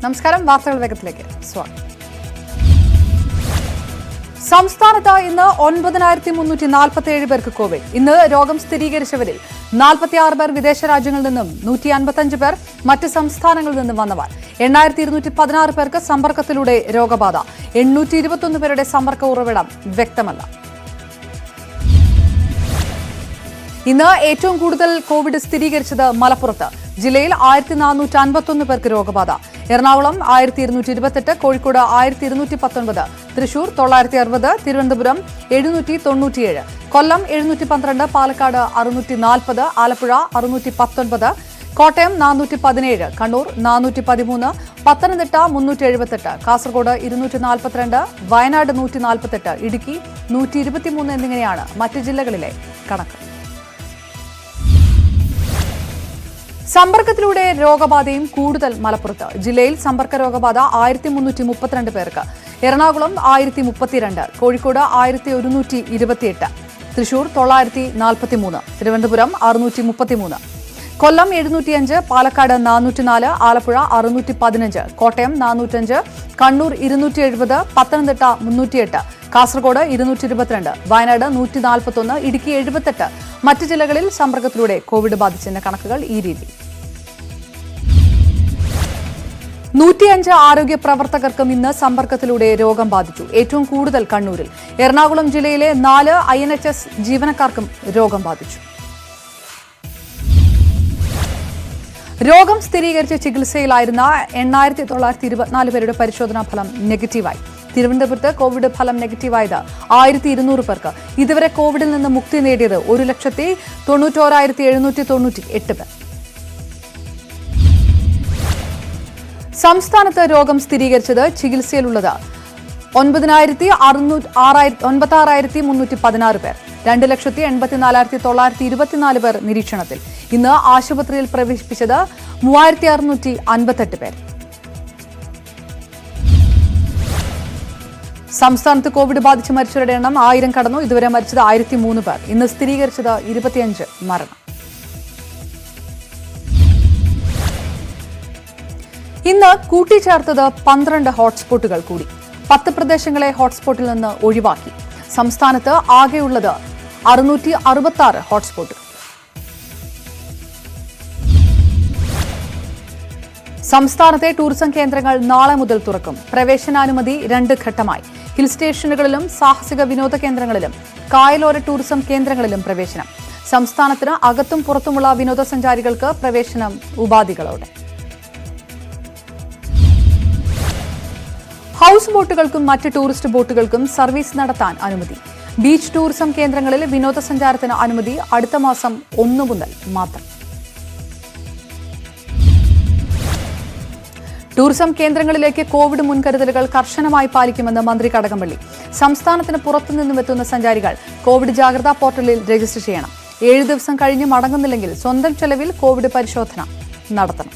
നമസ്കാരം. വാർത്തകൾ വേഗത്തിലേക്ക് സ്വാഗതം. സംസ്ഥാനത്ത് ഇന്ന് 9347 പേർക്ക് കോവിഡ്. ഇന്ന് രോഗം സ്ഥിരീകരിച്ചവരിൽ 46 പേർ വിദേശ രാജ്യങ്ങളിൽ നിന്നും 155 പേർ മറ്റ് സംസ്ഥാനങ്ങളിൽ നിന്നും വന്നവർ. 8216 പേർക്ക് സമ്പർക്കത്തിലൂടെ രോഗബാധ. 821 പേരുടെ സമ്പർക്ക ഉറവിടം വ്യക്തമല്ല. ഇന്ന് ഏറ്റവും കൂടുതൽ കോവിഡ് സ്ഥിരീകരിച്ചത് മലപ്പുറത്ത്. ജില്ലയിൽ 1451 പേർക്ക് രോഗബാധ. എറണാകുളം 1228, കോഴിക്കോട് 1219, തൃശൂർ 960, തിരുവനന്തപുരം 797, കൊല്ലം 712, പാലക്കാട് 640, ആലപ്പുഴ 619, കോട്ടയം 417, കണ്ണൂർ 413, പത്തനംതിട്ട 378, കാസർഗോഡ് 242, വയനാട് 148, ഇടുക്കി 123 എന്നിങ്ങനെയാണ് മറ്റ് ജില്ലകളിലെ കണക്ക്. സമ്പർക്കത്തിലൂടെ രോഗബാധയും കൂടുതൽ മലപ്പുറത്ത്. ജില്ലയിൽ സമ്പർക്ക രോഗബാധ 1332 പേർക്ക്. എറണാകുളം 1032, കോഴിക്കോട് 1128, തൃശൂർ 943, തിരുവനന്തപുരം 633, കൊല്ലം 705, പാലക്കാട് 404, ആലപ്പുഴ 615, കോട്ടയം 405, കണ്ണൂർ 270, പത്തനംതിട്ട 308, കാസർഗോഡ് 222, വയനാട് 141, ഇടുക്കി 78. മറ്റ് ജില്ലകളിൽ സമ്പർക്കത്തിലൂടെ കോവിഡ് ബാധിച്ചതിന്റെ കണക്കുകൾ ഈ രീതി. 105 ആരോഗ്യ പ്രവർത്തകർക്കും ഇന്ന് സമ്പർക്കത്തിലൂടെ രോഗം ബാധിച്ചു. ഏറ്റവും കൂടുതൽ കണ്ണൂരിൽ. എറണാകുളം ജില്ലയിലെ 4 INHS ജീവനക്കാർക്കും രോഗം ബാധിച്ചു. രോഗം സ്ഥിരീകരിച്ച് ചികിത്സയിലായിരുന്ന 8924 പേരുടെ പരിശോധനാ ഫലം നെഗറ്റീവായി. തിരുവനന്തപുരത്ത് കോവിഡ് ഫലം നെഗറ്റീവായത് 1200 പേർക്ക്. ഇതുവരെ കോവിഡിൽ നിന്ന് മുക്തി നേടിയത് 1,91,798 പേർ. സംസ്ഥാനത്ത് രോഗം സ്ഥിരീകരിച്ചത് ചികിത്സയിലുള്ളത് 96,316 പേർ. 2,84,924 പേർ നിരീക്ഷണത്തിൽ. ഇന്ന് ആശുപത്രിയിൽ പ്രവേശിപ്പിച്ചത് 3658 പേർ. സംസ്ഥാനത്ത് കോവിഡ് ബാധിച്ച് മരിച്ചവരുടെ എണ്ണം 1000 കടന്നു. ഇതുവരെ മരിച്ചത് 1003 പേർ. ഇന്ന് സ്ഥിരീകരിച്ചത് 25 മരണം. ഇന്ന് കൂട്ടിച്ചേർത്തത് 12 ഹോട്ട്സ്പോട്ടുകൾ കൂടി. 10 പ്രദേശങ്ങളെ ഹോട്ട്സ്പോട്ടിൽ നിന്ന് ഒഴിവാക്കി. സംസ്ഥാനത്ത് ആകെയുള്ളത് 666 ഹോട്ട്സ്പോട്ടുകൾ. സംസ്ഥാനത്തെ ടൂറിസം കേന്ദ്രങ്ങൾ നാളെ മുതൽ തുറക്കും. പ്രവേശനാനുമതി 2 ഘട്ടമായി. ഹിൽ സ്റ്റേഷനുകളിലും സാഹസിക വിനോദ കേന്ദ്രങ്ങളിലും കായലോര ടൂറിസം കേന്ദ്രങ്ങളിലും പ്രവേശനം. സംസ്ഥാനത്തിന് അകത്തും പുറത്തുമുള്ള വിനോദസഞ്ചാരികൾക്ക് പ്രവേശനം ഉപാധികളോടെ. ഹൌസ് ബോട്ടുകൾക്കും മറ്റ് ടൂറിസ്റ്റ് ബോട്ടുകൾക്കും സർവീസ് നടത്താൻ അനുമതി. ബീച്ച് ടൂറിസം കേന്ദ്രങ്ങളിൽ വിനോദസഞ്ചാരത്തിന് അനുമതി അടുത്ത മാസം 1 മുതൽ മാത്രം. ടൂറിസം കേന്ദ്രങ്ങളിലേക്ക് കോവിഡ് മുൻകരുതലുകൾ കർശനമായി പാലിക്കുമെന്ന് മന്ത്രി കടകംപള്ളി. സംസ്ഥാനത്തിന് പുറത്തുനിന്നും എത്തുന്ന സഞ്ചാരികൾ കോവിഡ് ജാഗ്രതാ പോർട്ടലിൽ രജിസ്റ്റർ ചെയ്യണം. 7 ദിവസം കഴിഞ്ഞ് മടങ്ങുന്നില്ലെങ്കിൽ സ്വന്തം ചെലവിൽ കോവിഡ് പരിശോധന നടത്തണം.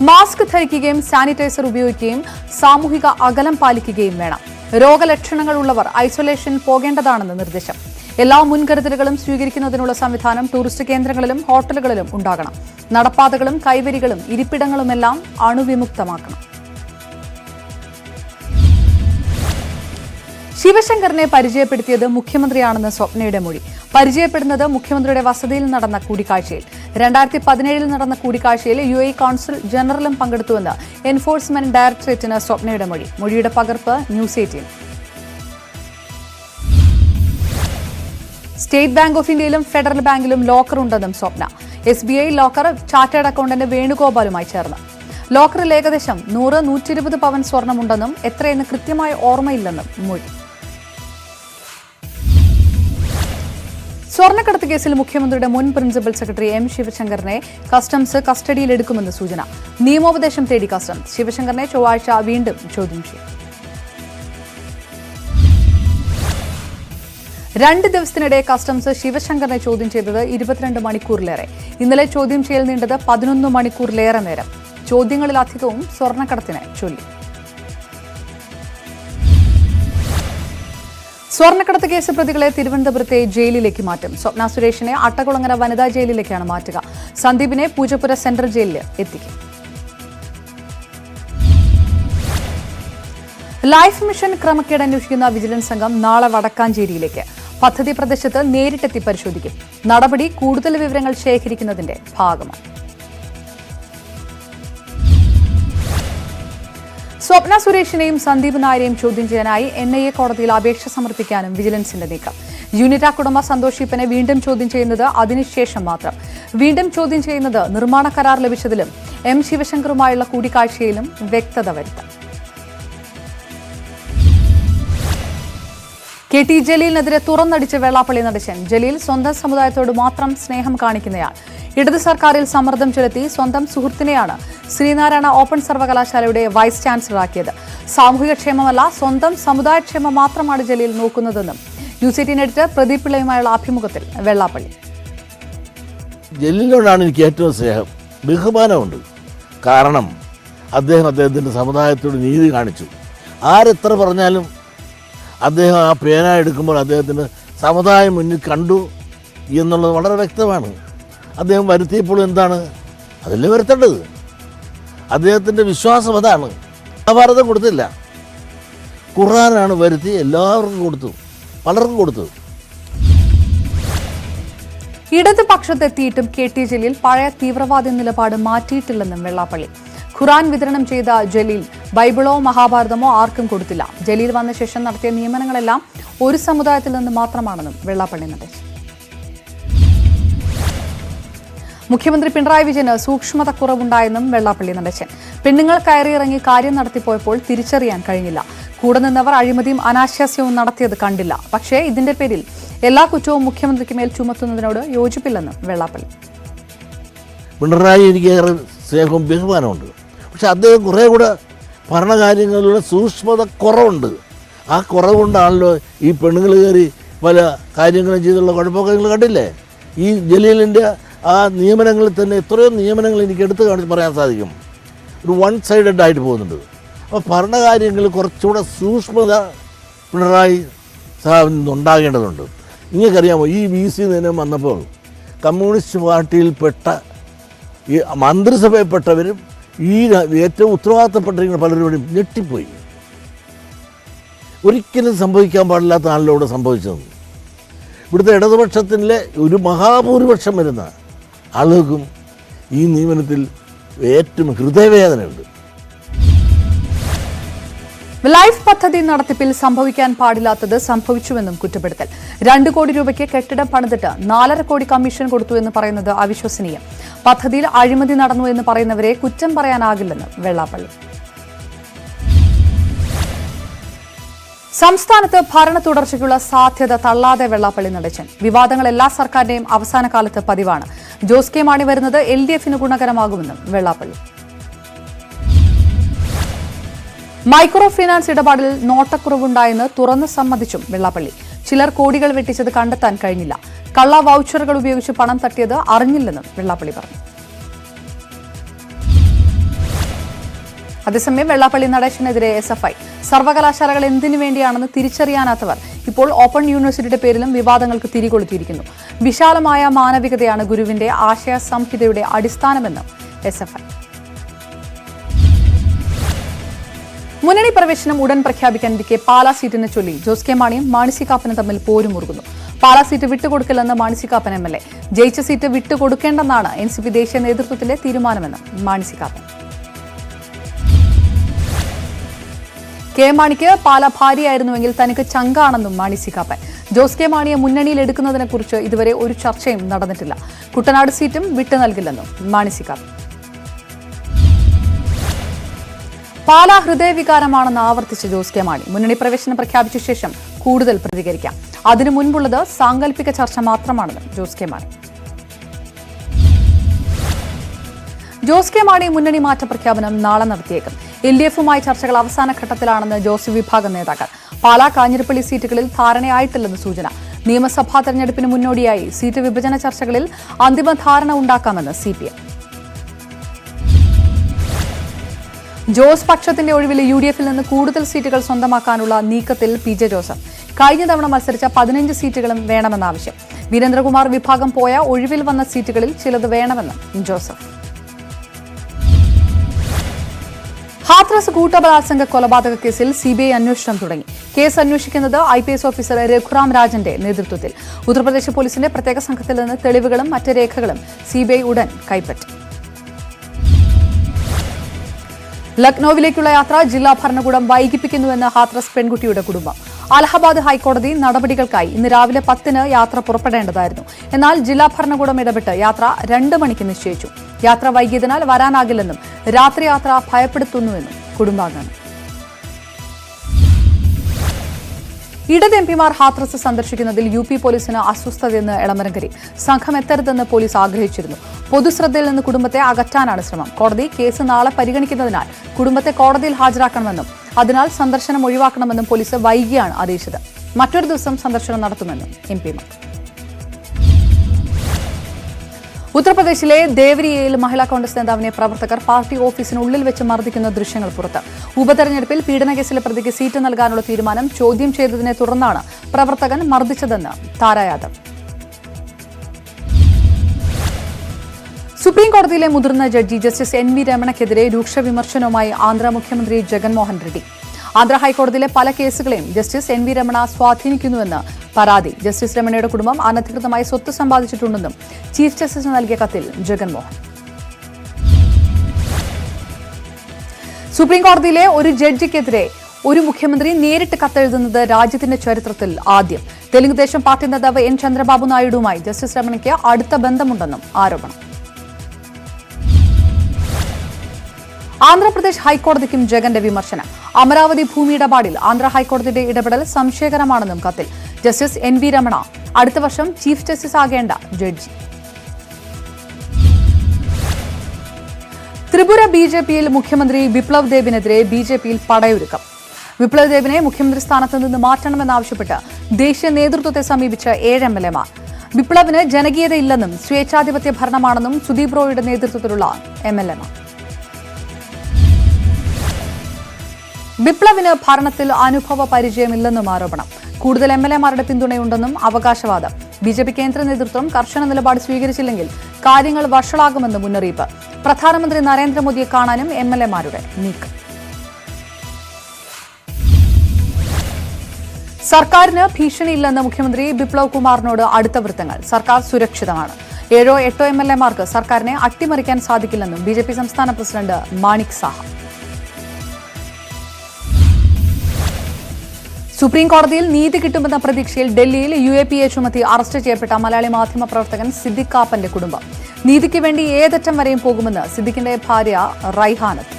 മാസ്ക് ധരിക്കുകയും സാനിറ്റൈസർ ഉപയോഗിക്കുകയും സാമൂഹിക അകലം പാലിക്കുകയും വേണം. രോഗലക്ഷണങ്ങളുള്ളവർ ഐസൊലേഷൻ പോകേണ്ടതാണെന്ന് നിർദ്ദേശം. എല്ലാ മുൻകരുതലുകളും സ്വീകരിക്കുന്നതിനുള്ള സംവിധാനം ടൂറിസ്റ്റ് കേന്ദ്രങ്ങളിലും ഹോട്ടലുകളിലും ഉണ്ടാകണം. നടപ്പാതകളും കൈവരികളും ഇരിപ്പിടങ്ങളുമെല്ലാം അണുവിമുക്തമാക്കണം. ശിവശങ്കറിനെ പരിചയപ്പെടുത്തിയത് മുഖ്യമന്ത്രിയാണെന്ന് സ്വപ്നയുടെ മൊഴി. പരിചയപ്പെടുന്നത് മുഖ്യമന്ത്രിയുടെ വസതിയിൽ നടന്ന കൂടിക്കാഴ്ചയിൽ. 2017 നടന്ന കൂടിക്കാഴ്ചയിൽ UAE കോൺസുൽ ജനറലും പങ്കെടുത്തുവെന്ന് എൻഫോഴ്സ്മെന്റ് ഡയറക്ടറേറ്റിന് സ്വപ്നയുടെ മൊഴി. മൊഴിയുടെ പകർപ്പ് ന്യൂസ് 18. സ്റ്റേറ്റ് ബാങ്ക് ഓഫ് ഇന്ത്യയിലും ഫെഡറൽ ബാങ്കിലും ലോക്കർ ഉണ്ടെന്നും സ്വപ്ന. SBI ലോക്കർ ചാർട്ടേഡ് അക്കൗണ്ടന്റ് വേണുഗോപാലുമായി ചേർന്ന്. ലോക്കറിൽ ഏകദേശം 100-120 പവൻ സ്വർണമുണ്ടെന്നും എത്രയെന്ന് കൃത്യമായ ഓർമ്മയില്ലെന്നും മൊഴി. സ്വർണ്ണക്കടത്ത് കേസിൽ മുഖ്യമന്ത്രിയുടെ മുൻ പ്രിൻസിപ്പൽ സെക്രട്ടറി M. ശിവശങ്കറിനെ കസ്റ്റംസ് കസ്റ്റഡിയിലെടുക്കുമെന്ന് സൂചന. നിയമോപദേശം തേടി കസ്റ്റംസ്. ശിവശങ്കറിനെ ചൊവ്വാഴ്ച വീണ്ടും ചോദ്യം ചെയ്യും. 2 ദിവസത്തിനിടെ കസ്റ്റംസ് ശിവശങ്കറിനെ ചോദ്യം ചെയ്തത് 22 മണിക്കൂറിലേറെ. ഇന്നലെ ചോദ്യം ചെയ്യൽ നീണ്ടത് 11 മണിക്കൂറിലേറെ നേരം. ചോദ്യങ്ങളിലധികവും സ്വർണ്ണക്കടത്തിനെ ചൊല്ലി. സ്വർണ്ണക്കടത്ത് കേസ് പ്രതികളെ തിരുവനന്തപുരത്തെ ജയിലിലേക്ക് മാറ്റും. സ്വപ്ന സുരേഷിനെ അട്ടകുളങ്ങര വനിതാ ജയിലിലേക്കാണ് മാറ്റുക. സന്ദീപിനെ പൂജപ്പുര സെൻട്രൽ ജയിലിൽ എത്തിക്കും. ലൈഫ് മിഷൻ ക്രമക്കേട് അന്വേഷിക്കുന്ന വിജിലൻസ് സംഘം നാളെ വടക്കാഞ്ചേരിയിലേക്ക്. പദ്ധതി പ്രദേശത്ത് നേരിട്ടെത്തി പരിശോധിക്കും. നടപടി കൂടുതൽ വിവരങ്ങൾ ശേഖരിക്കുന്നതിന്റെ ഭാഗമാണ്. സ്വപ്ന സുരേഷിനെയും സന്ദീപ് നായരെയും ചോദ്യം ചെയ്യാനായി NIA കോടതിയിൽ അപേക്ഷ സമർപ്പിക്കാനും വിജിലൻസിന്റെ നീക്കം. യൂണിറ്റാക് ഉടമ സന്തോഷ് ഈപ്പനെ വീണ്ടും ചോദ്യം ചെയ്യുന്നത് അതിനുശേഷം മാത്രം. വീണ്ടും ചോദ്യം ചെയ്യുന്നത് നിർമ്മാണ കരാർ ലഭിച്ചതിലും M ശിവശങ്കറുമായുള്ള കൂടിക്കാഴ്ചയിലും വ്യക്തത വരുത്താം. KT ജലീലിനെതിരെ തുറന്നടിച്ച് വെള്ളാപ്പള്ളി നടേശൻ. ജലീൽ സ്വന്തം സമുദായത്തോട് മാത്രം സ്നേഹം കാണിക്കുന്നയാൾ. ഇടത് സർക്കാരിൽ സമ്മർദ്ദം ചെലുത്തി സ്വന്തം സുഹൃത്തിനെയാണ് ശ്രീനാരായണ ഓപ്പൺ സർവകലാശാലയുടെ വൈസ് ചാൻസലറാക്കിയത്. സാമൂഹികക്ഷേമമല്ല, സ്വന്തം സമുദായക്ഷേമം മാത്രമാണ് ജലീൽ നോക്കുന്നതെന്നും UCT എഡിറ്റർ പ്രദീപ് പിള്ളയുമായുള്ള അഭിമുഖത്തിൽ വെള്ളാപ്പള്ളി. ജലീലിനോടാണ് എനിക്ക് ഏറ്റവും സ്നേഹം, ബഹുമാനമുണ്ട്. കാരണം അദ്ദേഹത്തിൻ്റെ സമുദായത്തോട് നീതി കാണിച്ചു. ആരെത്ര പറഞ്ഞാലും അദ്ദേഹം ആ പേന എടുക്കുമ്പോൾ അദ്ദേഹത്തിൻ്റെ സമുദായം മുന്നിൽ കണ്ടു എന്നുള്ളത് വളരെ വ്യക്തമാണ്. അദ്ദേഹം വരുത്തിയപ്പോൾ എന്താണ് അതല്ലേ വരുത്തേണ്ടത്? അദ്ദേഹത്തിൻ്റെ വിശ്വാസം അതാണ്. മഹാഭാരതം കൊടുത്തില്ല, ഖുർആനാണ് വരുത്തി എല്ലാവർക്കും കൊടുത്തു, പലർക്കും കൊടുത്തു. ഇടതുപക്ഷത്തെത്തിയിട്ടും KT ജലീൽ പഴയ തീവ്രവാദി നിലപാട് മാറ്റിയിട്ടില്ലെന്നും വെള്ളാപ്പള്ളി. ഖുർആൻ വിതരണം ചെയ്ത ജലീൽ ബൈബിളോ മഹാഭാരതമോ ആർക്കും കൊടുത്തില്ല. ജലീൽ വന്ന ശേഷം നടത്തിയ നിയമനങ്ങളെല്ലാം ഒരു സമുദായത്തിൽ നിന്ന് മാത്രമാണെന്നും വെള്ളാപ്പള്ളി നിർദ്ദേശിച്ചു. മുഖ്യമന്ത്രി പിണറായി വിജയന് സൂക്ഷ്മത കുറവുണ്ടായെന്നും വെള്ളാപ്പള്ളി നടേശൻ. പെണ്ണുങ്ങൾ കയറിയിറങ്ങി കാര്യം നടത്തിപ്പോയപ്പോൾ തിരിച്ചറിയാൻ കഴിഞ്ഞില്ല. കൂടെ നിന്നവർ അഴിമതിയും അനാശാസ്യവും നടത്തിയത് കണ്ടില്ല. പക്ഷേ ഇതിന്റെ പേരിൽ എല്ലാ കുറ്റവും മുഖ്യമന്ത്രിക്ക് മേൽ ചുമത്തുന്നതിനോട് യോജിപ്പില്ലെന്നും വെള്ളാപ്പള്ളി. പിണറായി എനിക്ക് ഏറെ സ്നേഹവും ബഹുമാനമുണ്ട്. പക്ഷെ അദ്ദേഹം കുറേ കൂടെ ഭരണകാര്യങ്ങളിലുള്ള സൂക്ഷ്മത കുറവുണ്ട്. ആ കുറവുകൊണ്ടാണല്ലോ ഈ പെണ്ണുങ്ങൾ കയറി പല കാര്യങ്ങളും ചെയ്തുള്ള കുഴപ്പമൊക്കെ നിങ്ങൾ കണ്ടില്ലേ? ഈ ജലീലിൻ്റെ ആ നിയമനങ്ങളിൽ തന്നെ എത്രയോ നിയമനങ്ങൾ എനിക്ക് എടുത്തു കാണിച്ച് പറയാൻ സാധിക്കും. ഒരു വൺ സൈഡഡ് ആയിട്ട് പോകുന്നുണ്ട്. അപ്പോൾ ഭരണകാര്യങ്ങളിൽ കുറച്ചുകൂടെ സൂക്ഷ്മത പിണറായി സാഹിബിൽ നിന്നുണ്ടാകേണ്ടതുണ്ട്. നിങ്ങൾക്കറിയാമോ, ഈ VC നിയമനം വന്നപ്പോൾ കമ്മ്യൂണിസ്റ്റ് പാർട്ടിയിൽപ്പെട്ട ഈ മന്ത്രിസഭയിൽപ്പെട്ടവരും ഈ ഏറ്റവും ഉത്തരവാദിത്തപ്പെട്ടിരിക്കുന്ന പലരോടും ഞെട്ടിപ്പോയി. ഒരിക്കലും സംഭവിക്കാൻ പാടില്ലാത്ത ആളിലൂടെ സംഭവിച്ചത്. ഇവിടുത്തെ ഇടതുപക്ഷത്തിലെ ഒരു മഹാഭൂരിപക്ഷം വരുന്ന ആളുകൾക്കും ഈ നിയമനത്തിൽ ഏറ്റവും ഹൃദയവേദനയുണ്ട്. ലൈഫ് പദ്ധതി നടത്തിപ്പിൽ സംഭവിക്കാൻ പാടില്ലാത്തത് സംഭവിച്ചുവെന്നും കുറ്റപ്പെടുത്തൽ. 2 കോടി രൂപയ്ക്ക് കെട്ടിടം പണിതിട്ട് 4.5 കോടി കമ്മീഷൻ കൊടുത്തു എന്ന് പറയുന്നത് അവിശ്വസനീയം. പദ്ധതിയിൽ അഴിമതി നടന്നു എന്ന് പറയുന്നവരെ കുറ്റം പറയാനാകില്ലെന്ന് വെള്ളാപ്പള്ളി. സംസ്ഥാനത്ത് ഭരണ തുടർച്ചയ്ക്കുള്ള സാധ്യത തള്ളാതെ വെള്ളാപ്പള്ളി നടേശൻ. വിവാദങ്ങൾ എല്ലാ സർക്കാരിന്റെയും അവസാന കാലത്ത് പതിവാണ്. ജോസ് കെ മാണി വരുന്നത് LDFന് ഗുണകരമാകുമെന്നും വെള്ളാപ്പള്ളി. മൈക്രോ ഫിനാൻസ് ഇടപാടിൽ നോട്ടക്കുറവുണ്ടായെന്ന് തുറന്നു സമ്മതിച്ചും വെള്ളാപ്പള്ളി. ചിലർ കോടികൾ വെട്ടിച്ചത് കണ്ടെത്താൻ കഴിഞ്ഞില്ല. കള്ള വൗച്ചറുകൾ ഉപയോഗിച്ച് പണം തട്ടിയത് അറിഞ്ഞില്ലെന്നും വെള്ളാപ്പള്ളി പറഞ്ഞു. അതേസമയം വെള്ളാപ്പള്ളി നടേശനെതിരെ SFI. സർവകലാശാലകൾ എന്തിനു വേണ്ടിയാണെന്ന് തിരിച്ചറിയാനാത്തവർ ഇപ്പോൾ ഓപ്പൺ യൂണിവേഴ്സിറ്റിയുടെ പേരിലും വിവാദങ്ങൾക്ക് തിരികൊളുത്തിയിരിക്കുന്നു. വിശാലമായ മാനവികതയാണ് ഗുരുവിന്റെ ആശയ സംഹിതയുടെ അടിസ്ഥാനമെന്നും SFI. മുന്നണി പ്രവേശനം ഉടൻ പ്രഖ്യാപിക്കാനിരിക്കെ പാലാ സീറ്റിനെ ചൊല്ലി ജോസ് കെ മാണിയും മാണി സി കാപ്പനും തമ്മിൽ പോരുമുറുകുന്നു. പാലാ സീറ്റ് വിട്ടുകൊടുക്കില്ലെന്ന് മാണി സി കാപ്പൻ MLA. ജയിച്ച സീറ്റ് വിട്ടുകൊടുക്കേണ്ടെന്നാണ് NCP ദേശീയ നേതൃത്വത്തിലെ തീരുമാനമെന്ന് മാണി സി കാപ്പൻ. കെ മാണിക്ക് പാല ഭാര്യയായിരുന്നുവെങ്കിൽ തനിക്ക് ചങ്കാണെന്നും മാണി സി കാപ്പൻ. ജോസ് കെ മാണിയെ മുന്നണിയിൽ എടുക്കുന്നതിനെക്കുറിച്ച് ഇതുവരെ ഒരു ചർച്ചയും നടന്നിട്ടില്ല. കുട്ടനാട് സീറ്റും വിട്ടു നൽകില്ലെന്നും മാണി സി കാപ്പൻ. പാലാ ഹൃദയവികാരമാണെന്ന് ആവർത്തിച്ച് ജോസ് കെ മാണി. മുന്നണി പ്രവേശനം പ്രഖ്യാപിച്ച ശേഷം കൂടുതൽ പ്രതികരിക്കാം. അതിനു മുൻപുള്ളത് സാങ്കല്പിക ചർച്ച മാത്രമാണെന്നും ജോസ് കെ മാണി. ജോസ് കെ മാണി മുന്നണി മാറ്റ പ്രഖ്യാപനം നാളെ നടത്തിയേക്കും. LDFുമായി ചർച്ചകൾ അവസാന ഘട്ടത്തിലാണെന്ന് ജോസഫ് വിഭാഗം നേതാക്കൾ. പാലാ കാഞ്ഞിരപ്പള്ളി സീറ്റുകളിൽ ധാരണയായിട്ടില്ലെന്ന് സൂചന. നിയമസഭാ തെരഞ്ഞെടുപ്പിന് മുന്നോടിയായി സീറ്റ് വിഭജന ചർച്ചകളിൽ അന്തിമ ധാരണ ഉണ്ടാക്കാമെന്ന് CPM. ജോസ് പക്ഷത്തിന്റെ ഒഴിവിൽ UDFിൽ നിന്ന് കൂടുതൽ സീറ്റുകൾ സ്വന്തമാക്കാനുള്ള നീക്കത്തിൽ PJ ജോസഫ്. കഴിഞ്ഞ തവണ മത്സരിച്ച 15 സീറ്റുകളും വേണമെന്ന ആവശ്യം. വീരേന്ദ്രകുമാർ വിഭാഗം പോയ ഒഴിവിൽ വന്ന സീറ്റുകളിൽ ചിലത് വേണമെന്ന് ജോസഫ്. ഹാത്രസ് കൂട്ടബലാത്സംഗ കൊലപാതക കേസിൽ സിബിഐ അന്വേഷണം തുടങ്ങി. കേസ് അന്വേഷിക്കുന്നത് IPS ഓഫീസർ രഘുറാം രാജന്റെ നേതൃത്വത്തിൽ. ഉത്തർപ്രദേശ് പോലീസിന്റെ പ്രത്യേക സംഘത്തിൽ നിന്ന് തെളിവുകളും മറ്റ് രേഖകളും സിബിഐ ഉടൻ കൈപ്പറ്റി. ലക്നൌവിലേക്കുള്ള യാത്ര ജില്ലാ ഭരണകൂടം വൈകിപ്പിക്കുന്നുവെന്ന് ഹാത്രസ് പെൺകുട്ടിയുടെ കുടുംബം. അലഹബാദ് ഹൈക്കോടതി നടപടികൾക്കായി ഇന്ന് രാവിലെ 10-ന് യാത്ര പുറപ്പെടേണ്ടതായിരുന്നു. എന്നാൽ ജില്ലാ ഭരണകൂടം ഇടപെട്ട് യാത്ര 2 മണിക്ക് നിശ്ചയിച്ചു. യാത്ര വൈകിയതിനാൽ വരാനാകില്ലെന്നും രാത്രി യാത്ര ഭയപ്പെടുത്തുന്നുവെന്നും കുടുംബാംഗങ്ങൾ. ഇടത് എംപിമാർ ഹാത്രസ് സന്ദർശിക്കുന്നതിൽ UP പോലീസിന് അസ്വസ്ഥതയെന്ന് എളമരങ്കരി. സംഘം എത്തരുതെന്ന് പോലീസ് ആഗ്രഹിച്ചിരുന്നു. പൊതുശ്രദ്ധയിൽ നിന്ന് കുടുംബത്തെ അകറ്റാനാണ് ശ്രമം. കോടതി കേസ് നാളെ പരിഗണിക്കുന്നതിനാൽ കുടുംബത്തെ കോടതിയിൽ ഹാജരാക്കണമെന്നും അതിനാൽ സന്ദർശനം ഒഴിവാക്കണമെന്നും പോലീസ് വൈകിയാണ് അറിയിച്ചത്. മറ്റൊരു ദിവസം സന്ദർശനം നടത്തുമെന്നും എംപിമാർ. ഉത്തർപ്രദേശിലെ ദേവരിയയിൽ മഹിളാ കോൺഗ്രസ് നേതാവിനെ പ്രവർത്തകർ പാർട്ടി ഓഫീസിനുള്ളിൽ വെച്ച് മർദ്ദിക്കുന്ന ദൃശ്യങ്ങൾ പുറത്ത്. ഉപതെരഞ്ഞെടുപ്പിൽ പീഡനക്കേസിലെ പ്രതിക്ക് സീറ്റ് നൽകാനുള്ള തീരുമാനം ചോദ്യം ചെയ്തതിനെ തുടർന്നാണ് പ്രവർത്തകൻ മർദ്ദിച്ചതെന്ന് താര യാദവ്. സുപ്രീം കോടതിയിലെ മുതിർന്ന ജഡ്ജി ജസ്റ്റിസ് NV രമണയ്ക്കെതിരെ രൂക്ഷ വിമർശനവുമായി ആന്ധ്ര മുഖ്യമന്ത്രി ജഗൻമോഹൻ റെഡ്ഡി. ആന്ധ്ര ഹൈക്കോടതിയിലെ പല കേസുകളെയും ജസ്റ്റിസ് NV രമണ സ്വാധീനിക്കുന്നുവെന്ന് പരാതി. ജസ്റ്റിസ് രമണയുടെ കുടുംബം അനധികൃതമായി സ്വത്ത് സമ്പാദിച്ചിട്ടുണ്ടെന്നും ചീഫ് ജസ്റ്റിസിന് നൽകിയ കത്തിൽ ജഗൻമോഹൻ. സുപ്രീം കോടതിയിലെ ഒരു ജഡ്ജിക്കെതിരെ ഒരു മുഖ്യമന്ത്രി നേരിട്ട് കത്തെഴുതുന്നത് രാജ്യത്തിന്റെ ചരിത്രത്തിൽ ആദ്യം. തെലുങ്ക് ദേശം പാർട്ടി നേതാവ് N ചന്ദ്രബാബു നായിഡുവുമായി ജസ്റ്റിസ് രമണയ്ക്ക് അടുത്ത ബന്ധമുണ്ടെന്നും ആരോപണം. ആന്ധ്രാപ്രദേശ് ഹൈക്കോടതിക്കും ജഗന്റെ വിമർശനം. അമരാവതി ഭൂമി ഇടപാടിൽ ആന്ധ്ര ഹൈക്കോടതിയുടെ ഇടപെടൽ സംശയകരമാണെന്നും കത്തിൽ. ജസ്റ്റിസ് NV രമണ അടുത്ത വർഷം ചീഫ് ജസ്റ്റിസ് ആകേണ്ട ജഡ്ജി. ത്രിപുര BJPയിൽ മുഖ്യമന്ത്രി ബിപ്ലവ് ദേബിനെതിരെ BJPയിൽ പടയൊരുക്കം. ബിപ്ലവ് ദേബിനെ മുഖ്യമന്ത്രി സ്ഥാനത്ത് നിന്ന് മാറ്റണമെന്നാവശ്യപ്പെട്ട് ദേശീയ നേതൃത്വത്തെ സമീപിച്ച 7 MLAമാർ. ബിപ്ലവിന് ജനകീയതയില്ലെന്നും സ്വേച്ഛാധിപത്യ ഭരണമാണെന്നും സുദീപ് റോയിയുടെ നേതൃത്വത്തിലുള്ള MLAമാർ. ബിപ്ലവിന് ഭരണത്തിൽ അനുഭവ പരിചയമില്ലെന്നും ആരോപണം. കൂടുതൽ MLAമാരുടെ പിന്തുണയുണ്ടെന്നും അവകാശവാദം. BJP കേന്ദ്ര നേതൃത്വം കർശന നിലപാട് സ്വീകരിച്ചില്ലെങ്കിൽ കാര്യങ്ങൾ വഷളാകുമെന്ന് മുന്നറിയിപ്പ്. പ്രധാനമന്ത്രി നരേന്ദ്രമോദിയെ കാണാനും MLAമാരുടെ നീക്കം. സർക്കാരിന് ഭീഷണിയില്ലെന്ന് മുഖ്യമന്ത്രി ബിപ്ലവ് കുമാറിനോട് അടുത്ത വൃത്തങ്ങൾ. സർക്കാർ സുരക്ഷിതമാണ്. 7-8 MLAമാർക്ക് സർക്കാരിനെ അട്ടിമറിക്കാൻ സാധിക്കില്ലെന്നും BJP സംസ്ഥാന പ്രസിഡന്റ് മാണിക് സാഹ. സുപ്രീം കോടതിയിൽ നീതി കിട്ടുമെന്ന പ്രതീക്ഷയിൽ ഡൽഹിയിൽ UAPA ചുമത്തി അറസ്റ്റ് ചെയ്യപ്പെട്ട മലയാളി മാധ്യമ പ്രവർത്തകൻ സിദ്ദിഖ് കാപ്പന്റെ കുടുംബം. നീതിക്ക് വേണ്ടി ഏതറ്റം വരെയും പോകുമെന്ന് സിദ്ദിഖിന്റെ ഭാര്യ റൈഹാനത്ത്.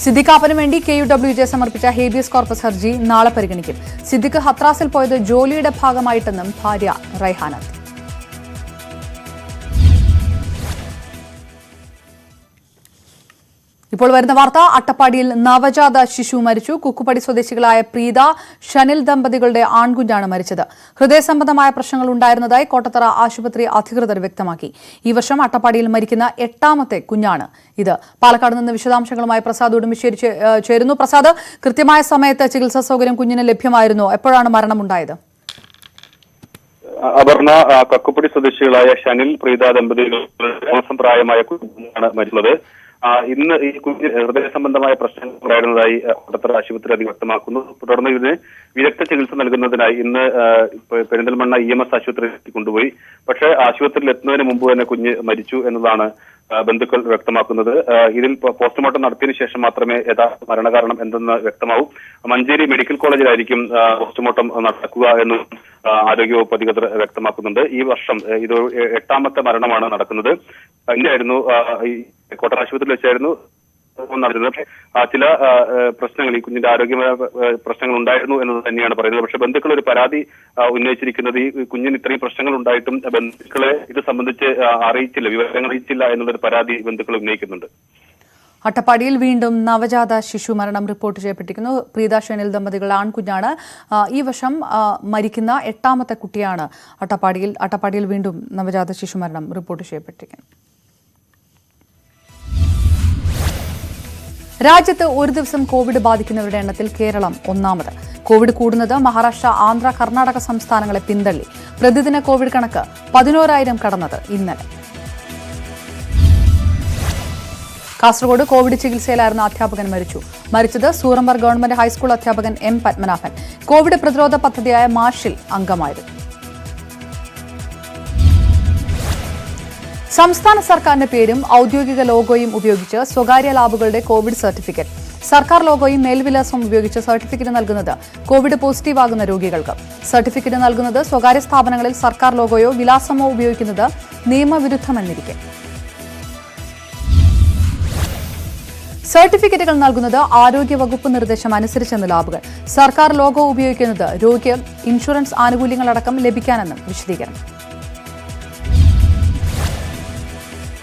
സിദ്ദിഖ് കാപ്പന് വേണ്ടി KUWJ സമർപ്പിച്ച ഹേബിയസ് കോർപ്പസ് ഹർജി നാളെ പരിഗണിക്കും. സിദ്ദിഖ് ഹത്രാസിൽ പോയത് ജോലിയുടെ ഭാഗമായിട്ടെന്നും ഭാര്യ റൈഹാനത്ത്. ഇപ്പോൾ വരുന്ന വാർത്ത. അട്ടപ്പാടിയിൽ നവജാത ശിശു മരിച്ചു. കുക്കുപടി സ്വദേശികളായ പ്രീത, ഷനിൽ ദമ്പതികളുടെ ആൺകുഞ്ഞാണ് മരിച്ചത്. ഹൃദയ സംബന്ധമായ പ്രശ്നങ്ങൾ ഉണ്ടായിരുന്നതായി കോട്ടത്തറ ആശുപത്രി അധികൃതർ വ്യക്തമാക്കി. ഈ വർഷം അട്ടപ്പാടിയിൽ മരിക്കുന്ന 8ാമത്തെ കുഞ്ഞാണ് ഇത്. പാലക്കാട് നിന്ന് വിശദാംശങ്ങളുമായി പ്രസാദ് ഉടുമ്പിശ്ശേരി ചേരുന്നു. പ്രസാദ്, കൃത്യമായ സമയത്ത് ചികിത്സാ സൗകര്യം കുഞ്ഞിന് ലഭ്യമായിരുന്നോ? എപ്പോഴാണ് മരണമുണ്ടായത്? അപർണ, കക്കുപ്പടി സ്വദേശികളായ ഷനിൽ, പ്രീത ദമ്പതികളുടെ പ്രായമായ കുഞ്ഞാണ് മരിച്ചത്. ഇന്ന് ഈ കുഞ്ഞിന് ഹൃദയ സംബന്ധമായ പ്രശ്നങ്ങൾ ഉണ്ടായിരുന്നതായി കോട്ടത്തറ ആശുപത്രി അധികൃതർ വ്യക്തമാക്കുന്നു. തുടർന്ന് ഇതിന് വിദഗ്ധ ചികിത്സ നൽകുന്നതിനായി ഇന്ന് പെരിന്തൽമണ്ണ EMS ആശുപത്രിയിലേക്ക് കൊണ്ടുപോയി. പക്ഷേ ആശുപത്രിയിൽ എത്തുന്നതിന് മുമ്പ് തന്നെ കുഞ്ഞ് മരിച്ചു എന്നതാണ് ബന്ധുക്കൾ വ്യക്തമാക്കുന്നത്. ഇതിൽ പോസ്റ്റ്മോർട്ടം നടത്തിയതിനു ശേഷം മാത്രമേ യഥാർത്ഥ മരണകാരണം എന്തെന്ന് വ്യക്തമാവും. മഞ്ചേരി മെഡിക്കൽ കോളേജിലായിരിക്കും പോസ്റ്റ്മോർട്ടം നടക്കുക എന്നും ആരോഗ്യവകുപ്പ് അധികൃതർ വ്യക്തമാക്കുന്നുണ്ട്. ഈ വർഷം ഇത് 8ാമത്തെ മരണമാണ് നടക്കുന്നത്. ഇന്നായിരുന്നു കോട്ടയം ആശുപത്രിയിൽ വെച്ചായിരുന്നു നടന്നത്. ചില പ്രശ്നങ്ങൾ, ഈ കുഞ്ഞിന്റെ ആരോഗ്യമായ പ്രശ്നങ്ങൾ ഉണ്ടായിരുന്നു എന്നത് തന്നെയാണ് പറയുന്നത്. പക്ഷെ ബന്ധുക്കൾ ഒരു പരാതി ഉന്നയിച്ചിരിക്കുന്നത് ഈ കുഞ്ഞിന് ഇത്രയും പ്രശ്നങ്ങൾ ഉണ്ടായിട്ടും ബന്ധുക്കളെ ഇത് സംബന്ധിച്ച് അറിയിച്ചില്ല, വിവരങ്ങൾ അറിയിച്ചില്ല എന്നുള്ളൊരു പരാതി ബന്ധുക്കൾ ഉന്നയിക്കുന്നുണ്ട്. അട്ടപ്പാടിയിൽ വീണ്ടും നവജാത ശിശു മരണം റിപ്പോർട്ട് ചെയ്യപ്പെട്ടിരിക്കുന്നു. പ്രീത, ഷനിൽ ദമ്പതികളുടെ ആൺകുഞ്ഞാണ്. ഈ വർഷം മരിക്കുന്ന 8ാമത്തെ കുട്ടിയാണ് അട്ടപ്പാടിയിൽ വീണ്ടും നവജാത ശിശു മരണം റിപ്പോർട്ട് ചെയ്യപ്പെട്ടിരിക്കുന്നു. രാജ്യത്ത് ഒരു ദിവസം കോവിഡ് ബാധിക്കുന്നവരുടെ എണ്ണത്തിൽ കേരളം ഒന്നാമത്. കോവിഡ് കൂടുന്നത് മഹാരാഷ്ട്ര, ആന്ധ്ര, കർണാടക സംസ്ഥാനങ്ങളെ പിന്തള്ളി. പ്രതിദിന കോവിഡ് കണക്ക് 11,000 കടന്നത് ഇന്നലെ. കാസർഗോഡ് കോവിഡ് ചികിത്സയിലായിരുന്ന അധ്യാപകൻ മരിച്ചത് സൂറമ്പർ ഗവൺമെന്റ് ഹൈസ്കൂൾ അധ്യാപകൻ എം പത്മനാഭൻ. കോവിഡ് പ്രതിരോധ പദ്ധതിയായ മാഷിൽ അംഗമായിരുന്നു. സംസ്ഥാന സർക്കാരിന്റെ പേരും ഔദ്യോഗിക ലോഗോയും ഉപയോഗിച്ച് സ്വകാര്യ ലാബുകളുടെ കോവിഡ് സർട്ടിഫിക്കറ്റ്. സർക്കാർ ലോഗോയും മേൽവിലാസവും ഉപയോഗിച്ച് സർട്ടിഫിക്കറ്റ് നൽകുന്നത് കോവിഡ് പോസിറ്റീവ് ആകുന്ന രോഗികൾക്ക്. സർട്ടിഫിക്കറ്റ് നൽകുന്നത് സ്വകാര്യ സ്ഥാപനങ്ങളിൽ സർക്കാർ ലോഗോയോ വിലാസമോ ഉപയോഗിക്കുന്നത് നിയമവിരുദ്ധമെന്നിരിക്കെ സർട്ടിഫിക്കറ്റുകൾ നൽകുന്നത് ആരോഗ്യവകുപ്പ് നിർദ്ദേശം അനുസരിച്ചെന്ന് ലാബുകൾ. സർക്കാർ ലോഗോ ഉപയോഗിക്കുന്നത് രോഗിക്ക് ഇൻഷുറൻസ് ആനുകൂല്യങ്ങളടക്കം ലഭിക്കാനെന്നും വിശദീകരണം.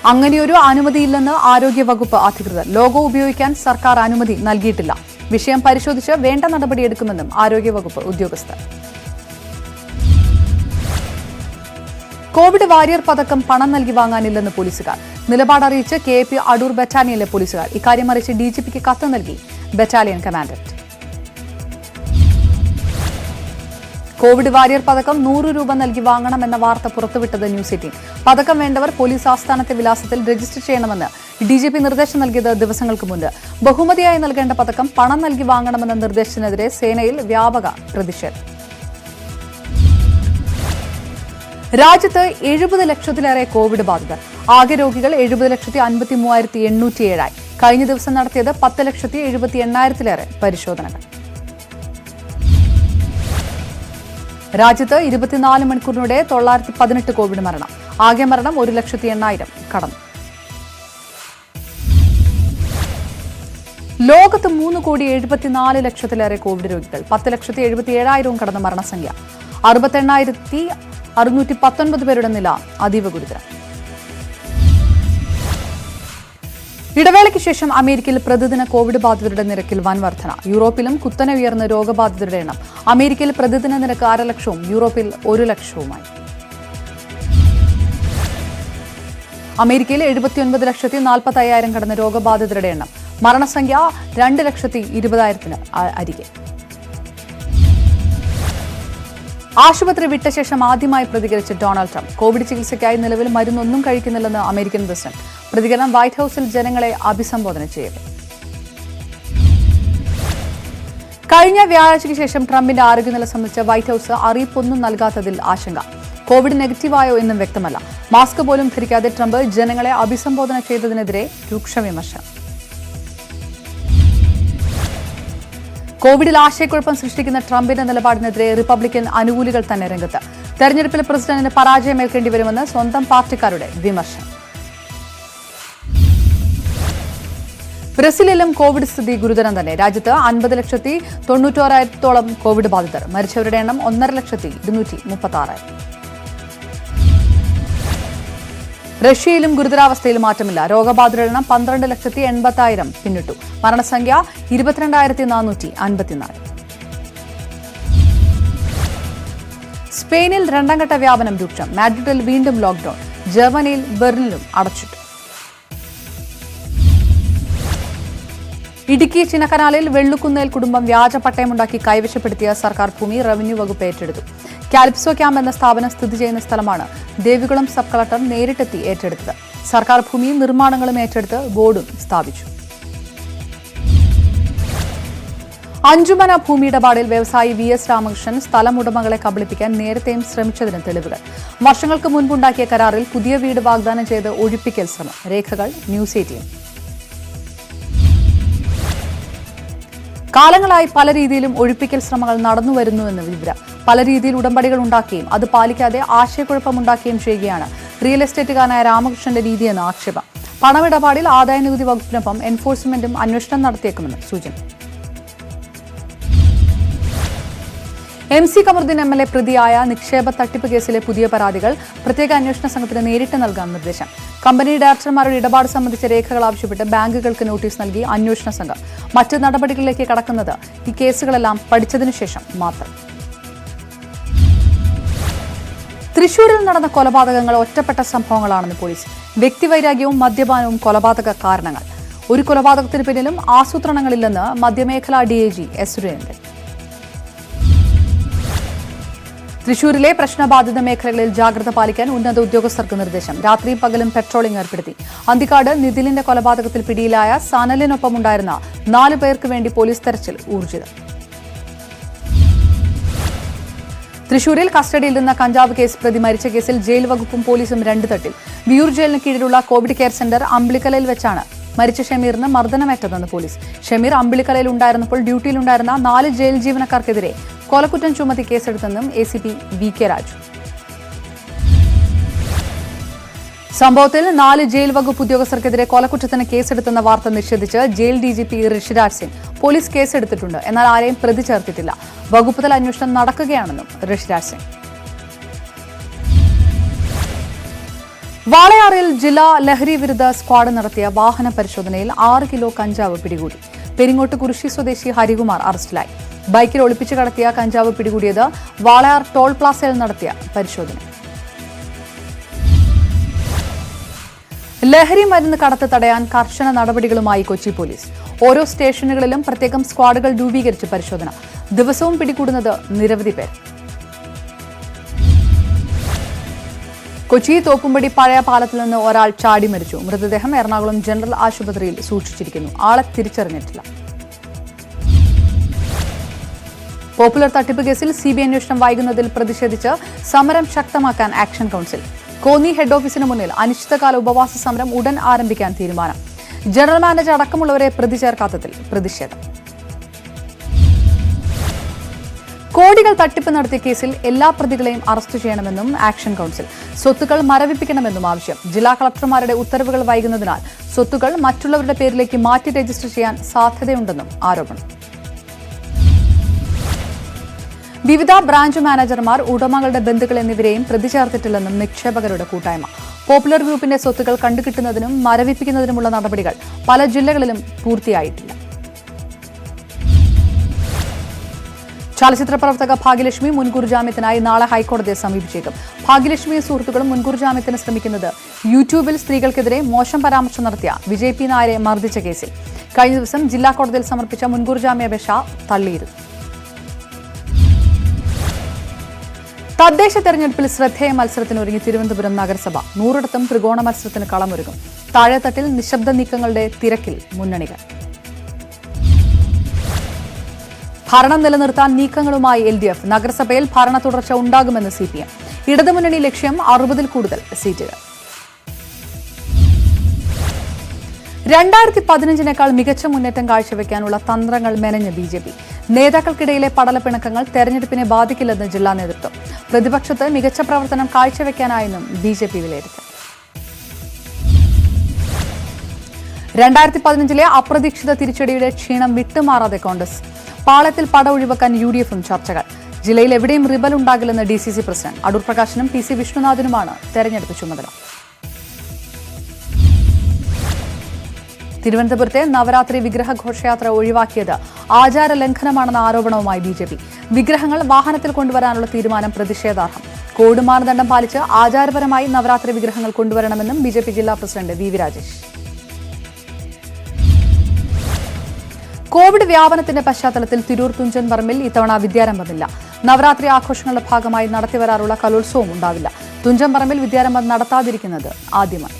അങ്ങനെയൊരു അനുമതിയില്ലെന്ന് ആരോഗ്യവകുപ്പ് അധികൃതർ. ലോഗോ ഉപയോഗിക്കാൻ സർക്കാർ അനുമതി നൽകിയിട്ടില്ല. വിഷയം പരിശോധിച്ച് വേണ്ട നടപടിയെടുക്കുമെന്നും ആരോഗ്യവകുപ്പ് ഉദ്യോഗസ്ഥർ. കോവിഡ് വാരിയർ പതക്കം പണം നൽകി വാങ്ങാനില്ലെന്ന് പോലീസുകാർ. നിലപാടറിയിച്ച് KAP അടൂർ ബറ്റാലിയനിലെ പോലീസുകാർ. ഇക്കാര്യം അറിയിച്ച് DGPക്ക് കത്ത് നൽകി ബറ്റാലിയൻ കമാൻഡന്റ്. കോവിഡ് വാരിയർ പതക്കം 100 രൂപ നൽകി വാങ്ങണമെന്ന വാർത്ത പുറത്തുവിട്ടത് ന്യൂസ് 18. പതക്കം വേണ്ടവർ പോലീസ് ആസ്ഥാനത്തെ വിലാസത്തിൽ രജിസ്റ്റർ ചെയ്യണമെന്ന് DGP നിർദ്ദേശം നൽകിയത് ദിവസങ്ങൾക്ക് മുൻപ്. ബഹുമതിയായി നൽകേണ്ട പതക്കം പണം നൽകി വാങ്ങണമെന്ന നിർദ്ദേശത്തിനെതിരെ സേനയിൽ വ്യാപക പ്രതിഷേധം. രാജ്യത്ത് 70 ലക്ഷത്തിലേറെ കോവിഡ് ബാധിതർ. ആകെ രോഗികൾ 70,53,807 കഴിഞ്ഞ ദിവസം നടത്തിയത് 10,78,000 പരിശോധനകൾ. രാജ്യത്ത് 24 മണിക്കൂറിനിടെ 918 കോവിഡ് മരണം. ആകെ മരണം 1,08,000 കടന്നു. ലോകത്ത് 3,74,00,000 കോവിഡ് രോഗികൾ. 10,77,000 കടന്ന മരണസംഖ്യ. 68,619 പേരുടെ നില അതീവ ഗുരുതരം. ഇടവേളയ്ക്ക് ശേഷം അമേരിക്കയിൽ പ്രതിദിന കോവിഡ് ബാധിതരുടെ നിരക്കിൽ വൻ വർധന. യൂറോപ്പിലും കുത്തനെ ഉയർന്ന രോഗബാധിതരുടെ എണ്ണം. അമേരിക്കയിൽ പ്രതിദിന നിരക്ക് 1,00,000, യൂറോപ്പിൽ 1,00,000. അമേരിക്കയിൽ 79,45,000 കടന്ന രോഗബാധിതരുടെ എണ്ണം. മരണസംഖ്യ 2,20,000 അരികെ. ആശുപത്രി വിട്ട ശേഷം ആദ്യമായി പ്രതികരിച്ച ഡൊണാൾഡ് ട്രംപ്. കോവിഡ് ചികിത്സയ്ക്കായി നിലവിൽ മരുന്നൊന്നും കഴിക്കുന്നില്ലെന്ന് അമേരിക്കൻ പ്രസിഡന്റ്. പ്രതികരണം വൈറ്റ് ഹൌസിൽ ജനങ്ങളെ അഭിസംബോധന ചെയ്യവെ. കഴിഞ്ഞ വ്യാഴാഴ്ചയ്ക്ക് ശേഷം ട്രംപിന്റെ ആരോഗ്യനില സംബന്ധിച്ച് വൈറ്റ് ഹൌസ് അറിയിപ്പൊന്നും നൽകാത്തതിൽ ആശങ്ക. കോവിഡ് നെഗറ്റീവായോ എന്നും വ്യക്തമല്ല. മാസ്ക് പോലും ധരിക്കാതെ ട്രംപ് ജനങ്ങളെ അഭിസംബോധന ചെയ്തതിനെതിരെ രൂക്ഷ വിമർശനം. കോവിഡിൽ ആശയക്കുഴപ്പം സൃഷ്ടിക്കുന്ന ട്രംപിന്റെ നിലപാടിനെതിരെ റിപ്പബ്ലിക്കൻ അനുകൂലികൾ തന്നെ രംഗത്ത്. തെരഞ്ഞെടുപ്പിൽ പ്രസിഡന്റിന് പരാജയമേൽക്കേണ്ടി വരുമെന്ന് സ്വന്തം പാർട്ടിക്കാരുടെ വിമർശനം. ബ്രസീലിലും കോവിഡ് സ്ഥിതി ഗുരുതരം തന്നെ. രാജ്യത്ത് 50,91,000 കോവിഡ് ബാധിതർ. മരിച്ചവരുടെ എണ്ണം 1,02,236. റഷ്യയിലും ഗുരുതരാവസ്ഥയിൽ മാറ്റമില്ല. രോഗബാധിതരുടെ എണ്ണം 12,80,000 പിന്നിട്ടു. മരണസംഖ്യ 22,454. സ്പെയിനിൽ രണ്ടാം ഘട്ട വ്യാപനം രൂക്ഷം. മാഡ്രിഡിൽ വീണ്ടും ലോക്ഡൌൺ. ജർമ്മനിയിൽ ബെർലിനിലും അടച്ചിട്ടു. ഇടുക്കി ചിന്നക്കനാലിൽ വെള്ളുക്കുന്നേൽ കുടുംബം വ്യാജ പട്ടയമുണ്ടാക്കി കൈവശപ്പെടുത്തിയ സർക്കാർ ഭൂമി റവന്യൂ വകുപ്പ് ഏറ്റെടുത്തു. കാലിപ്സോ ക്യാമ്പ് എന്ന സ്ഥാപനം സ്ഥിതി ചെയ്യുന്ന സ്ഥലമാണ് ദേവികുളം സബ് കളക്ടർ നേരിട്ടെത്തി ഏറ്റെടുത്തത്. സർക്കാർ ഭൂമിയും നിർമ്മാണങ്ങളും ഏറ്റെടുത്ത് ബോർഡും സ്ഥാപിച്ചു. അഞ്ചുമന ഭൂമിയിടപാടിൽ വ്യവസായി VS രാമകൃഷ്ണൻ സ്ഥലമുടമകളെ കബളിപ്പിക്കാൻ നേരത്തെയും ശ്രമിച്ചതിന് തെളിവുകൾ. വർഷങ്ങൾക്ക് മുൻപുണ്ടാക്കിയ കരാറിൽ പുതിയ വീട് വാഗ്ദാനം ചെയ്ത് ഒഴിപ്പിക്കൽ ശ്രമം. രേഖകൾ ന്യൂസ് 18. കാലങ്ങളായി പല രീതിയിലും ഒഴിപ്പിക്കൽ ശ്രമങ്ങൾ നടന്നുവരുന്നുവെന്ന് വിവരം. പല രീതിയിൽ ഉടമ്പടികൾ ഉണ്ടാക്കുകയും അത് പാലിക്കാതെ ആശയക്കുഴപ്പമുണ്ടാക്കുകയും ചെയ്യുകയാണ് റിയൽ എസ്റ്റേറ്റുകാരനായ രാമകൃഷ്ണന്റെ രീതിയെന്ന് ആക്ഷേപം. പണമിടപാടിൽ ആദായനികുതി വകുപ്പിനൊപ്പം എൻഫോഴ്സ്മെന്റും അന്വേഷണം നടത്തിയേക്കുമെന്ന് സൂചന. MC കമറുദ്ദീൻ MLA പ്രതിയായ നിക്ഷേപ തട്ടിപ്പ് കേസിലെ പുതിയ പരാതികൾ പ്രത്യേക അന്വേഷണ സംഘത്തിന് നേരിട്ട് നൽകാൻ നിർദ്ദേശം. കമ്പനി ഡയറക്ടർമാരുടെ ഇടപാട് സംബന്ധിച്ച രേഖകൾ ആവശ്യപ്പെട്ട് ബാങ്കുകൾക്ക് നോട്ടീസ് നൽകി അന്വേഷണ സംഘം. മറ്റ് നടപടികളിലേക്ക് കടക്കുന്നത് ഈ കേസുകളെല്ലാം പഠിച്ചതിനു ശേഷം മാത്രം. തൃശൂരിൽ നടന്ന കൊലപാതകങ്ങൾ ഒറ്റപ്പെട്ട സംഭവങ്ങളാണെന്ന് പോലീസ്. വ്യക്തിവൈരാഗ്യവും മദ്യപാനവും കൊലപാതക കാരണങ്ങൾ. ഒരു കൊലപാതകത്തിന് പിന്നിലും ആസൂത്രണങ്ങളില്ലെന്ന് മധ്യമേഖലാ DIG S. സുരേന്ദ്രൻ. തൃശൂരിലെ പ്രശ്നബാധിത മേഖലകളിൽ ജാഗ്രത പാലിക്കാൻ ഉന്നത ഉദ്യോഗസ്ഥർക്ക് നിർദ്ദേശം. രാത്രിയും പകലും പെട്രോളിംഗ് ഏർപ്പെടുത്തി. അന്തിക്കാട് നിതിലിന്റെ കൊലപാതകത്തിൽ പിടിയിലായ സനലിനൊപ്പമുണ്ടായിരുന്ന 4 പേർക്ക് വേണ്ടി പോലീസ് തെരച്ചിൽ ഊർജിതം. തൃശൂരിൽ കസ്റ്റഡിയിൽ നിന്ന് കഞ്ചാവ് കേസ് പ്രതി മരിച്ച കേസിൽ ജയിൽ വകുപ്പും പോലീസും 2 തട്ടിൽ. വിയൂർ ജയിലിന് കീഴിലുള്ള കോവിഡ് കെയർ സെന്റർ അമ്പിളിക്കലയിൽ വെച്ചാണ് മരിച്ച ഷമീറിന് മർദ്ദനമേറ്റതെന്ന് പോലീസ്. ഷമീർ അമ്പിളിക്കലയിൽ ഉണ്ടായിരുന്നപ്പോൾ ഡ്യൂട്ടിയിലുണ്ടായിരുന്ന 4 ജയിൽ ജീവനക്കാർക്കെതിരെ കൊലക്കുറ്റം ചുമത്തി കേസെടുത്തെന്നും ACP VK രാജു. സംഭവത്തിൽ 4 ജയിൽ വകുപ്പ് ഉദ്യോഗസ്ഥർക്കെതിരെ കൊലക്കുറ്റത്തിന് കേസെടുത്തെന്ന വാർത്ത നിഷേധിച്ച് jail DGP Rishiraj Singh. Police കേസെടുത്തിട്ടുണ്ട്, എന്നാൽ ആരെയും പ്രതി ചേർത്തിട്ടില്ല. വകുപ്പ് തല അന്വേഷണം നടക്കുകയാണെന്നും ഋഷിരാജ് സിംഗ്. വാളയാറിൽ ജില്ലാ ലഹരി വിരുദ്ധ സ്ക്വാഡ് നടത്തിയ വാഹന പരിശോധനയിൽ 6 കിലോ കഞ്ചാവ് പിടികൂടി. പെരിങ്ങോട്ട് കുരിശി സ്വദേശി ഹരികുമാർ അറസ്റ്റിലായി. ബൈക്കിൽ ഒളിപ്പിച്ചു കടത്തിയ കഞ്ചാവ് പിടികൂടിയത് വാളയാർ ടോൾ പ്ലാസയിൽ നടത്തിയ പരിശോധന. ലഹരി മരുന്ന് കടത്ത് തടയാൻ കർശന നടപടികളുമായി കൊച്ചി പോലീസ്. ഓരോ സ്റ്റേഷനുകളിലും പ്രത്യേകം സ്ക്വാഡുകൾ രൂപീകരിച്ച് പരിശോധന. ദിവസവും പിടികൂടുന്നത് നിരവധി പേർ. കൊച്ചി തോപ്പുംപടി പഴയ പാലത്തിൽ നിന്ന് ഒരാൾ ചാടി മരിച്ചു. മൃതദേഹം എറണാകുളം ജനറൽ ആശുപത്രിയിൽ സൂക്ഷിച്ചിരിക്കുന്നു. ആളെ തിരിച്ചറിഞ്ഞിട്ടില്ല. പോപ്പുലർ തട്ടിപ്പ് കേസിൽ CBI അന്വേഷണം വൈകുന്നതിൽ പ്രതിഷേധിച്ച് സമരം ശക്തമാക്കാൻ ആക്ഷൻ കൗൺസിൽ. കോന്നി ഹെഡ് ഓഫീസിന് മുന്നിൽ അനിശ്ചിതകാല ഉപവാസ സമരം ഉടൻ ആരംഭിക്കാൻ തീരുമാനം. ജനറൽ മാനേജർ അടക്കമുള്ളവരെ പ്രതി ചേർക്കാത്തതിൽ പ്രതിഷേധം. കോടികൾ തട്ടിപ്പ് നടത്തിയ കേസിൽ എല്ലാ പ്രതികളെയും അറസ്റ്റ് ചെയ്യണമെന്നും ആക്ഷൻ കൗൺസിൽ. സ്വത്തുക്കൾ മരവിപ്പിക്കണമെന്നും ആവശ്യം. ജില്ലാ കളക്ടർമാരുടെ ഉത്തരവുകൾ വൈകുന്നതിനാൽ സ്വത്തുക്കൾ മറ്റുള്ളവരുടെ പേരിലേക്ക് മാറ്റി രജിസ്റ്റർ ചെയ്യാൻ സാധ്യതയുണ്ടെന്നും ആരോപണം. വിവിധ ബ്രാഞ്ച് മാനേജർമാർ, ഉടമകളുടെ ബന്ധുക്കൾ എന്നിവരെയും പ്രതി ചേർത്തിട്ടില്ലെന്നും നിക്ഷേപകരുടെ കൂട്ടായ്മ. പോപ്പുലർ ഗ്രൂപ്പിന്റെ സ്വത്തുക്കൾ കണ്ടുകിട്ടുന്നതിനും മരവിപ്പിക്കുന്നതിനുമുള്ള നടപടികൾ പല ജില്ലകളിലും പൂർത്തിയായിട്ടില്ല. ചലച്ചിത്ര പ്രവർത്തക ഭാഗ്യലക്ഷ്മി മുൻകൂർ ജാമ്യത്തിനായി നാളെ ഹൈക്കോടതിയെ സമീപിച്ചേക്കും. ഭാഗ്യലക്ഷ്മിയും സുഹൃത്തുക്കളും മുൻകൂർ ജാമ്യത്തിന് ശ്രമിക്കുന്നത് യൂട്യൂബിൽ സ്ത്രീകൾക്കെതിരെ മോശം പരാമർശം നടത്തിയ വിജയ് പി നായരെ മർദ്ദിച്ച കേസിൽ. കഴിഞ്ഞ ദിവസം ജില്ലാ കോടതിയിൽ സമർപ്പിച്ച മുൻകൂർ ജാമ്യാപേക്ഷ തള്ളിയിരുന്നു. തദ്ദേശ തെരഞ്ഞെടുപ്പിൽ ശ്രദ്ധേയ മത്സരത്തിനൊരുങ്ങി തിരുവനന്തപുരം നഗരസഭ. 100ഇടത്തും ത്രികോണ മത്സരത്തിന് കളമൊരുങ്ങും. താഴെത്തട്ടിൽ നിശബ്ദ നീക്കങ്ങളുടെ തിരക്കിൽ മുന്നണികൾ. ഭരണം നിലനിർത്താൻ നീക്കങ്ങളുമായി LDF. നഗരസഭയിൽ ഭരണ തുടർച്ച ഉണ്ടാകുമെന്ന് CPM. ഇടതുമുന്നണി ലക്ഷ്യം 60-ൽ കൂടുതൽ സീറ്റുകൾ. 2015-നേക്കാൾ മികച്ച മുന്നേറ്റം കാഴ്ചവെക്കാനുള്ള തന്ത്രങ്ങൾ മെനഞ്ഞ് BJP. നേതാക്കൾക്കിടയിലെ പടലപ്പിണക്കങ്ങൾ തെരഞ്ഞെടുപ്പിനെ ബാധിക്കില്ലെന്ന് ജില്ലാ നേതൃത്വം. പ്രതിപക്ഷത്ത് മികച്ച പ്രവർത്തനം കാഴ്ചവെക്കാനായെന്നും BJP വിലയിരുത്തൽ. 2015-ലെ അപ്രതീക്ഷിത തിരിച്ചടിയുടെ ക്ഷീണം വിട്ടുമാറാതെ കോൺഗ്രസ്. പാളയത്തിൽ പട ഒഴിവാക്കാൻ UDF-ഉം ചർച്ചകൾ. ജില്ലയിൽ എവിടെയും റിബൽ ഉണ്ടാകില്ലെന്ന് DCC പ്രസിഡന്റ്. അടൂർ പ്രകാശനും PC വിഷ്ണുനാഥിനുമാണ് തെരഞ്ഞെടുപ്പ് ചുമതല. തിരുവനന്തപുരത്തെ നവരാത്രി വിഗ്രഹ ഘോഷയാത്ര ഒഴിവാക്കിയത് ആചാര ലംഘനമാണെന്ന ആരോപണവുമായി BJP. വിഗ്രഹങ്ങൾ വാഹനത്തിൽ കൊണ്ടുവരാനുള്ള തീരുമാനം പ്രതിഷേധാർഹം. കോവിഡ് മാനദണ്ഡം പാലിച്ച് ആചാരപരമായി നവരാത്രി വിഗ്രഹങ്ങൾ കൊണ്ടുവരണമെന്നും BJP ജില്ലാ പ്രസിഡന്റ് VV രാജേഷ്. കോവിഡ് വ്യാപനത്തിന്റെ പശ്ചാത്തലത്തിൽ തിരൂർ തുഞ്ചൻ പറമ്പിൽ ഇത്തവണ വിദ്യാരംഭമില്ല. നവരാത്രി ആഘോഷങ്ങളുടെ ഭാഗമായി നടത്തിവരാറുള്ള കലോത്സവം ഉണ്ടാവില്ല. തുഞ്ചൻ പറമ്പിൽ വിദ്യാരംഭം നടത്താതിരിക്കുന്നത് ആദ്യമായി.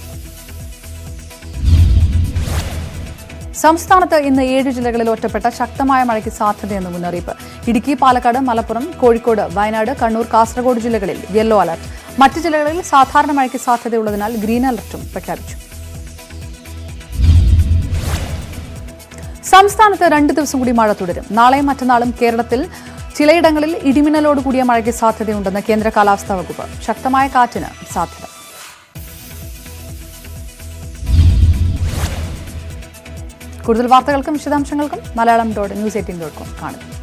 സംസ്ഥാനത്ത് ഇന്ന് 7 ജില്ലകളിൽ ഒറ്റപ്പെട്ട ശക്തമായ മഴയ്ക്ക് സാധ്യതയെന്ന് മുന്നറിയിപ്പ്. ഇടുക്കി, പാലക്കാട്, മലപ്പുറം, കോഴിക്കോട്, വയനാട്, കണ്ണൂർ, കാസർഗോഡ് ജില്ലകളിൽ യെല്ലോ അലർട്ട്. മറ്റ് ജില്ലകളിൽ സാധാരണ മഴയ്ക്ക് സാധ്യതയുള്ളതിനാൽ ഗ്രീൻ അലർട്ടും പ്രഖ്യാപിച്ചു. സംസ്ഥാനത്ത് 2 ദിവസം കൂടി മഴ തുടരും. നാളെയും മറ്റന്നാളും കേരളത്തിൽ ചിലയിടങ്ങളിൽ ഇടിമിന്നലോടുകൂടിയ മഴയ്ക്ക് സാധ്യതയുണ്ടെന്ന് കേന്ദ്ര കാലാവസ്ഥാ വകുപ്പ്. ശക്തമായ കാറ്റിന് സാധ്യത. കൂടുതൽ വാർത്തകൾക്കും വിശദാംശങ്ങൾക്കും മലയാളം.news18.com കാണുക.